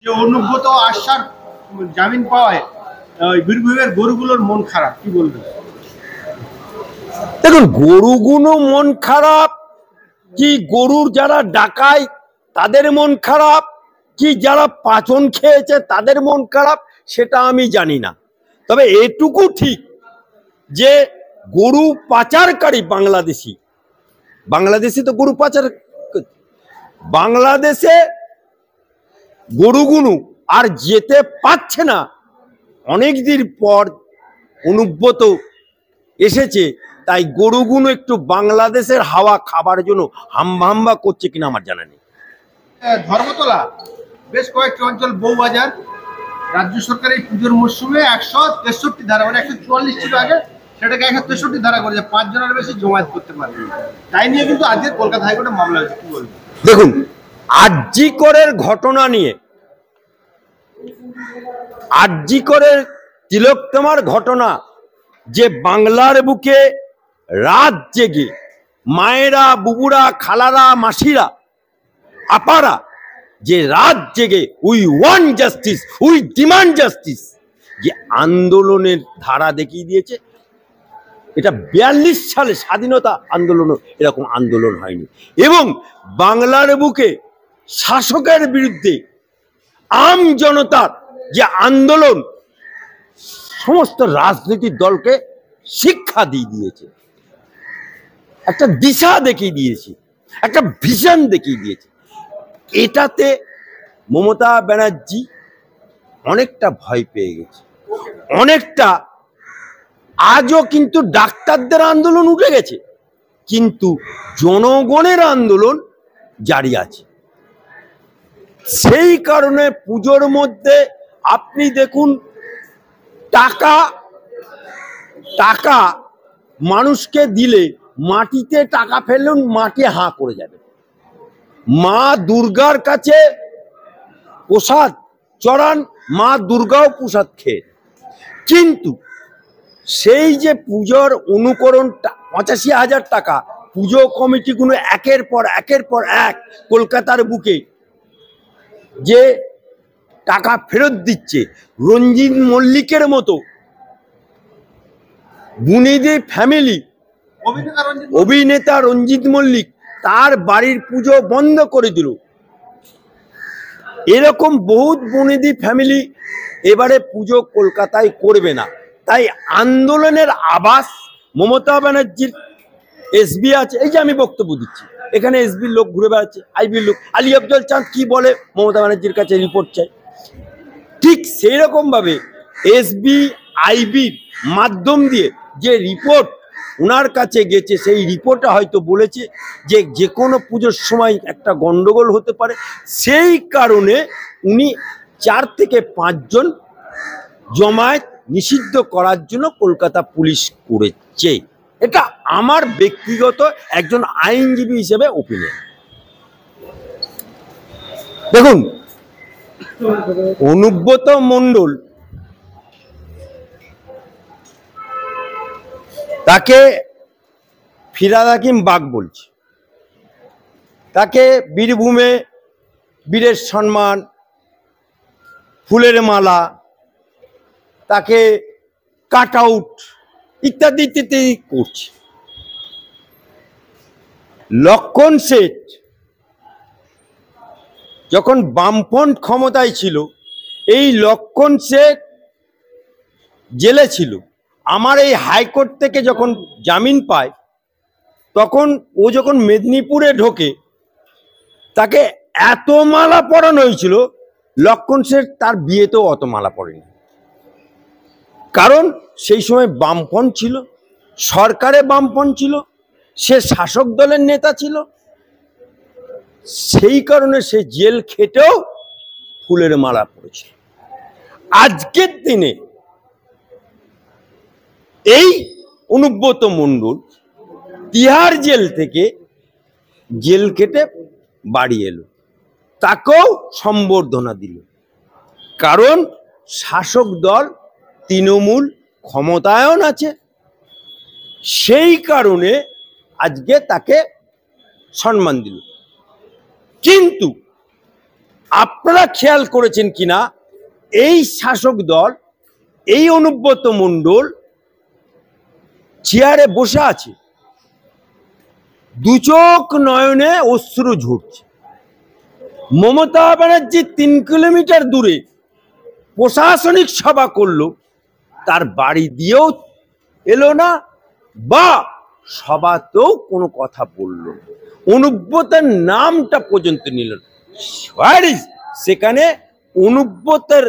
যে অনুব্রত আশার জামিন পাওয়ায় বীরভূমের গরুগুলোর মন খারাপ, কি বলবেন? দেখুন, গরুগুলো মন খারাপ কি গরুর যারা ডাকায় তাদের মন খারাপ কি যারা পাচন খেয়েছে তাদের মন খারাপ সেটা আমি জানি না। তবে এটুকু ঠিক যে গরু পাচারকারী বাংলাদেশি তো গরু পাচার, বাংলাদেশে গরুগুলো আর যেতে পারছে না। অনেক দিন পর অনুব্রত এসেছে, তাই গরুগুলো একটু বাংলাদেশের হাওয়া খাবার জন্য হাম্বা করছে কিনা আমার জানা নেই। ধর্মতলা বেশ কয়েকটি অঞ্চল বউবাজার রাজ্য সরকার এই পুজোর মরশুমে 163 ধারা, মানে 144 ছিল আগে, সেটাকে 163 ধারা করেছে, 5 জনের বেশি জমায়েত করতে পারবে। তাই নিয়ে কিন্তু আজকে কলকাতা হাইকোর্টে মামলা হয়েছে, কি বলবেন? দেখুন, আরজি করের ঘটনা নিয়ে, আরজি করের তিলোত্তমার ঘটনা, যে বাংলার বুকে রাত জেগে মায়েরা, বুবুরা, খালারা, মাসিরা, আপারা যে রাত জেগে we want justice, we demand justice যে আন্দোলনের ধারা দেখিয়ে দিয়েছে। এটা 42 সালে স্বাধীনতা আন্দোলন এরকম আন্দোলন হয়নি। এবং বাংলার বুকে শাসকের বিরুদ্ধে আম জনতার যে আন্দোলন সমস্ত রাজনৈতিক দলকে শিক্ষা দিয়ে দিয়েছে, একটা দিশা দেখিয়ে দিয়েছে, একটা ভিশন দেখিয়ে দিয়েছে। এটাতে মমতা ব্যানার্জি অনেকটা ভয় পেয়ে গেছে, অনেকটা। আজও কিন্তু ডাক্তারদের আন্দোলন উঠে গেছে, কিন্তু জনগণের আন্দোলন জারি আছে। সেই কারণে পুজোর মধ্যে আপনি দেখুন, টাকা মানুষকে দিলে মাটিতে টাকা ফেললেন, মাটি হাঁ করে যাবে। মা দুর্গার কাছে প্রসাদ চড়ান, মা দুর্গাও প্রসাদ খেয়ে। কিন্তু সেই যে পুজোর অনুকরণ 85,000 টাকা পুজো কমিটিগুলো একের পর এক কলকাতার বুকে যে টাকা ফেরত দিচ্ছে, রঞ্জিত মল্লিকের মতো বুনিদি ফ্যামিলি, অভিনেতা রঞ্জিত মল্লিক তার বাড়ির পুজো বন্ধ করে দিল। এরকম বহুত বুনিদি ফ্যামিলি এবারে পুজো কলকাতায় করবে না। তাই আন্দোলনের আবাস মমতা ব্যানার্জির এসবি আছে, এই যে আমি বক্তব্য দিচ্ছি, এখানে এসবির লোক ঘুরে বেড়াচ্ছে, আইবির লোক, আলী আফজল চাঁদ কি বলে, মমতা ব্যানার্জির কাছে রিপোর্ট চাই। ঠিক সেই রকম ভাবে এসবি আইবির মাধ্যম দিয়ে যে রিপোর্ট ওনার কাছে গেছে, সেই রিপোর্টে হয়তো বলেছে যে যে কোনো পুজোর সময় একটা গন্ডগোল হতে পারে। সেই কারণে উনি 4 থেকে 5 জন জমায়েত নিষিদ্ধ করার জন্য কলকাতা পুলিশ করেছে। এটা আমার ব্যক্তিগত একজন আইনজীবী হিসেবে ওপিনিয়ন। দেখুন, অনুব্রত মণ্ডল, তাকে ফিরহাদ হাকিম বাঘ বলছে, তাকে বীরভূমে বীরের সম্মান, ফুলের মালা, তাকে কাট আউট ইত্যাদি ইত্যাদি করছে। লক্ষণ শেঠ যখন বামফ্রন্ট ক্ষমতায় ছিল, এই লক্ষণ শেঠ জেলে ছিল। আমার এই হাইকোর্ট থেকে যখন জামিন পায়, তখন ও যখন মেদিনীপুরে ঢোকে, তাকে এত মালা পরানো হয়েছিল, লক্ষণ শেঠ তার বিয়েতেও অত মালা পড়েনি। কারণ সেই সময় বামফ্রন্ট ছিল, সরকারে বামফ্রন্ট ছিল, সে শাসক দলের নেতা ছিল। সেই কারণে সে জেল খেটেও ফুলের মালা পড়েছিল। আজকের দিনে এই অনুব্রত মণ্ডল তিহার জেল থেকে জেল খেটে বাড়ি এলো, তাকেও সম্বর্ধনা দিল। কারণ শাসক দল তৃণমূল ক্ষমতায়ন আছে, সেই কারণে আজকে তাকে সম্মান দিল। কিন্তু আপনারা খেয়াল করেছেন কিনা, এই শাসক দল, এই অনুব্রত মণ্ডল চেয়ারে বসে আছে, দুচোখ নয়নে অশ্রু ঝরছে। মমতা ব্যানার্জি 3 কিলোমিটার দূরে প্রশাসনিক সভা করলো, তার বাড়ি দিয়েও এলো না বা সভাতেও কোনো কথা বলল না, অনুব্রতের নামটা পর্যন্ত নিল না। সেখানে অনুব্রতের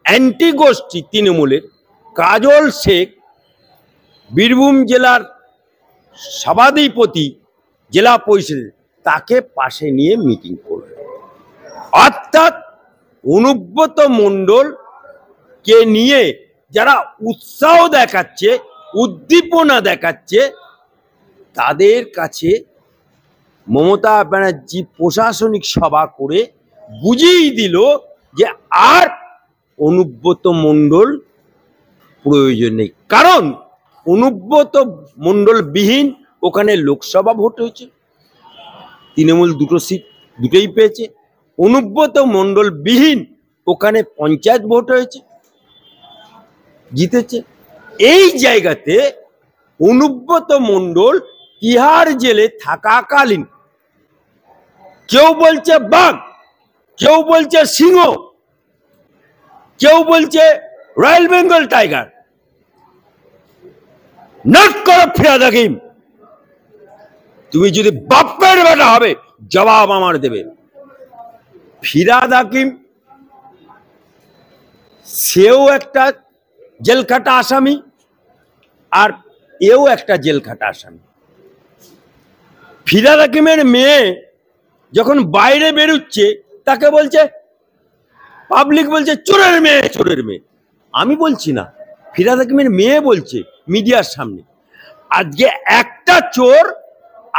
অ্যান্টি গোষ্ঠী তৃণমূলের কাজল শেখ, বীরভূম জেলার সভাধিপতি জেলা পরিষদের, তাকে পাশে নিয়ে মিটিং করল। অর্থাৎ অনুব্রত মণ্ডলকে নিয়ে যারা উৎসাহ দেখাচ্ছে, উদ্দীপনা দেখাচ্ছে, তাদের কাছে মমতা ব্যানার্জি প্রশাসনিক সভা করে বুঝিয়ে দিল যে আর অনুব্রত মণ্ডল প্রয়োজন নেই। কারণ অনুব্রত মণ্ডল বিহীন ওখানে লোকসভা ভোট হয়েছে, তৃণমূল 2টো সিট দুটোই পেয়েছে। অনুব্রত মণ্ডল বিহীন ওখানে পঞ্চায়েত ভোট হয়েছে, জিতেছে। এই জায়গাতে অনুব্রত মণ্ডল তিহার জেলে থাকাকালীন কেউ বলছে বাঘ, কেউ বলছে সিংহ, কেউ বলছে রয়্যাল বেঙ্গল টাইগার। নট করো ফিরাদ হাকিম, তুমি যদি বাপের বেটা হবে জবাব আমার দেবে। ফিরাদ হাকিম সেও একটা জেলখাটা আসামি, আর এও একটা জেলখাটা আসামি। ফিরাদ হাকিমের মেয়ে যখন বাইরে বেরোচ্ছে, তাকে বলছে, পাবলিক বলছে চোরের মেয়ে, চোরের মেয়ে। আমি বলছি না, ফিরাদ হাকিমের মেয়ে বলছে মিডিয়ার সামনে। আজকে একটা চোর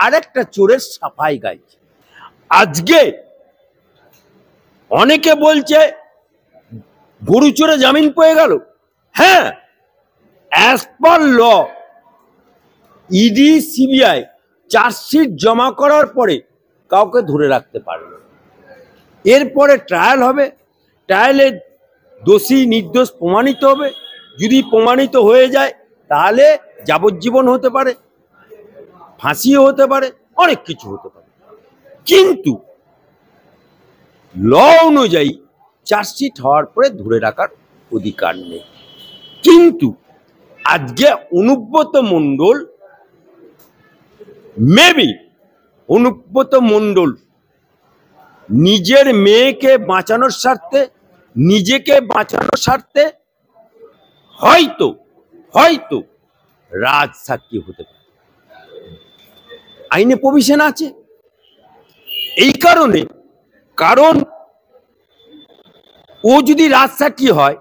আর একটা চোরের সাফাই গাইছে। আজকে অনেকে বলছে গরু চোরে জামিন পেয়ে গেল। হ্যাঁ, অ্যাজ পার ল ইডি সিবিআই চার্জশিট জমা করার পরে কাউকে ধরে রাখতে পারবে না। এরপরে ট্রায়াল হবে, ট্রায়ালে দোষী নির্দোষ প্রমাণিত হবে। যদি প্রমাণিত হয়ে যায় তাহলে যাবজ্জীবন হতে পারে, ফাঁসিও হতে পারে, অনেক কিছু হতে পারে। কিন্তু ল অনুযায়ী চার্জশিট হওয়ার পরে ধরে রাখার অধিকার নেই। কিন্তু আজকে অনুব্রত মণ্ডল, মেবি অনুব্রত মণ্ডল নিজের মেয়েকে বাঁচানোর স্বার্থে, নিজেকে বাঁচানোর স্বার্থে হয়তো হয়তো রাজ সাক্ষী হতে পারে। আইনে প্রভিশন আছে এই কারণে, কারণ ও যদি রাজ সাক্ষী হয়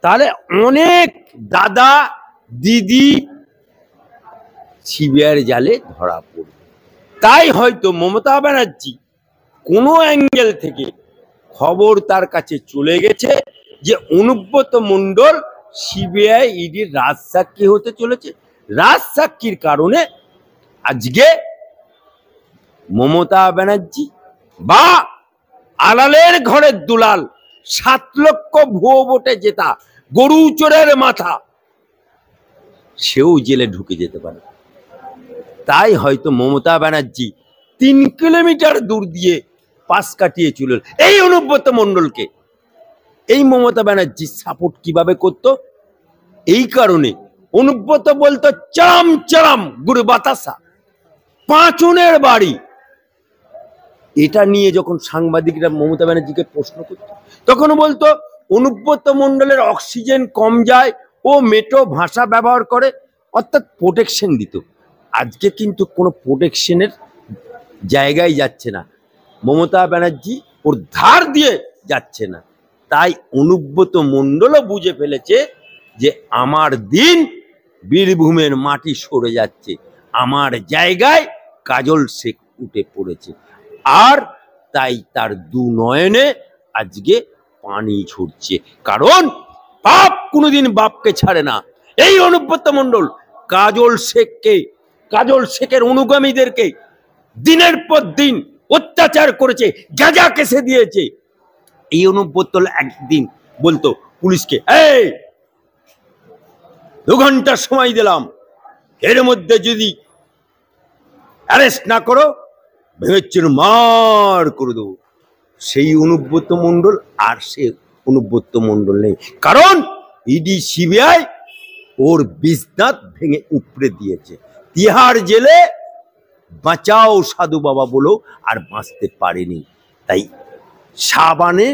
তাহলে অনেক দাদা দিদি সিবিআইয়ের জালে ধরা পড়বে। তাই হয়তো মমতা ব্যানার্জি কোনো অ্যাঙ্গেল থেকে খবর তার কাছে চলে গেছে যে অনুব্রত মণ্ডল সিবিআই ইডির রাজ সাক্ষী হতে চলেছে। রাজ সাক্ষীর কারণে আজকে মমতা ব্যানার্জি বা আলালের ঘরের দুলাল 7 লক্ষ ভুয়ো ভোটে জেতা গরু চোরের মাথা, সেও জেলে ঢুকে যেতে পারে। তাই হয়তো মমতা ব্যানার্জি 3 কিলোমিটার দূর দিয়ে পাশ কাটিয়ে চলে এই অনুব্রত মণ্ডলকে। এই মমতা ব্যানার্জি সাপোর্ট কিভাবে করত? এই কারণে অনুব্রত বলতো চাম চাম গুরু বাতাসা, পাঁচনের বাড়ি। এটা নিয়ে যখন সাংবাদিকরা মমতা ব্যানার্জিকে প্রশ্ন করত, তখন বলতো অনুব্রত মণ্ডলের অক্সিজেন কম যায়, ও মেটো ভাষা ব্যবহার করে, অর্থাৎ প্রোটেকশন দিত। আজকে কিন্তু কোনো প্রোটেকশনের জায়গায় যাচ্ছে না, মমতা ব্যানার্জি ওর ধার দিয়ে যাচ্ছে না। তাই অনুব্রত মণ্ডলও বুঝে ফেলেছে যে আমার দিন বীরভূমের মাটি সরে যাচ্ছে, আমার জায়গায় কাজল শেখ উঠে পড়েছে। আর তাই তার 2 নয়নে আজকে পানি ঝরছে, কারণ বাপ কোনোদিন বাপকে ছাড়ে না। এই অনুব্রত মণ্ডল কাজল শেখকে, কাজল শেখের অনুগামীদেরকে দিনের পর দিন অত্যাচার করেছে, গাঁজা কেসে দিয়েছে। এই অনুব্রত একদিন বলতো পুলিশকে, এই 2 ঘন্টা সময় দিলাম, এর মধ্যে যদি অ্যারেস্ট না করো ভেঙেছিল মার করে দেবো। সেই অনুব্রত মণ্ডল আর সে অনুব্রত মণ্ডল নেই, কারণ ইডি সিবিআই ওর বিজনাত ভেঙে উপড়ে দিয়েছে। তিহার জেলে বাঁচাও সাধু বাবা বলো আর বাঁচতে পারেনি। তাই সাবানে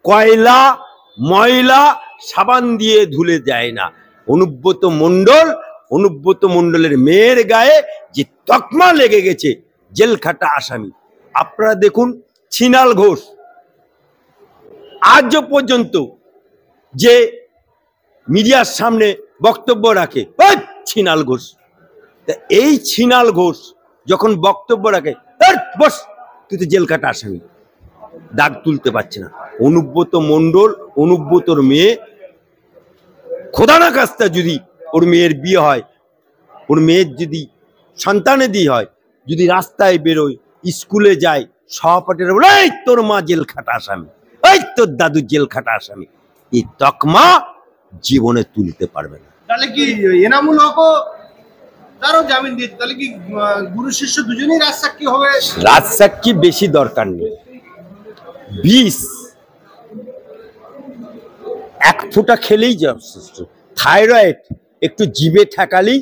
কয়লা ময়লা সাবান দিয়ে ধুলে যায় না। অনুব্রত মণ্ডলের মেয়ের গায়ে যে তকমা লেগে গেছে, জেল খাটা আসামি। আপনারা দেখুন ছিনাল ঘোষ আজও পর্যন্ত যে মিডিয়ার সামনে বক্তব্য রাখে, ওই ছিনাল ঘোষ। এই ছিনাল ঘোষ যখন বক্তব্য রাখে, বস তুই তো জেল কাটা আসামি, দাগ তুলতে পারছে না। অনুব্রত মণ্ডল, অনুব্রতর মেয়ে, খোদা না কাজটা যদি ওর মেয়ের বিয়ে হয়, ওর মেয়ের যদি সন্তানেদি হয়, যদি রাস্তায় বেরোয়, স্কুলে যায়, সহপাঠীরা বলে এই তোর মা জেল খাটা আসামি, এই তোর দাদু জেল খাটা আসামি, এই তকমা জীবনে তুলতে পারবে না। তাহলে কি এনামুল হকও তারও জামিন দিয়েছে, তাহলে কি গুরু শিষ্য দুজনেই রাজসাক্ষী হবে? রাজসাক্ষী বেশি দরকার নেই, 20 1 ফোঁটা খেলেই যথেষ্ট। থাইরয়েড একটু জিভে ঠেকালেই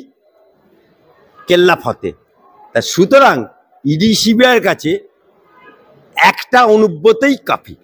কেল্লা ফতে। তা সুতরাং ইডি সিবিআইয়ের কাছে একটা অনুব্রতই কাফি।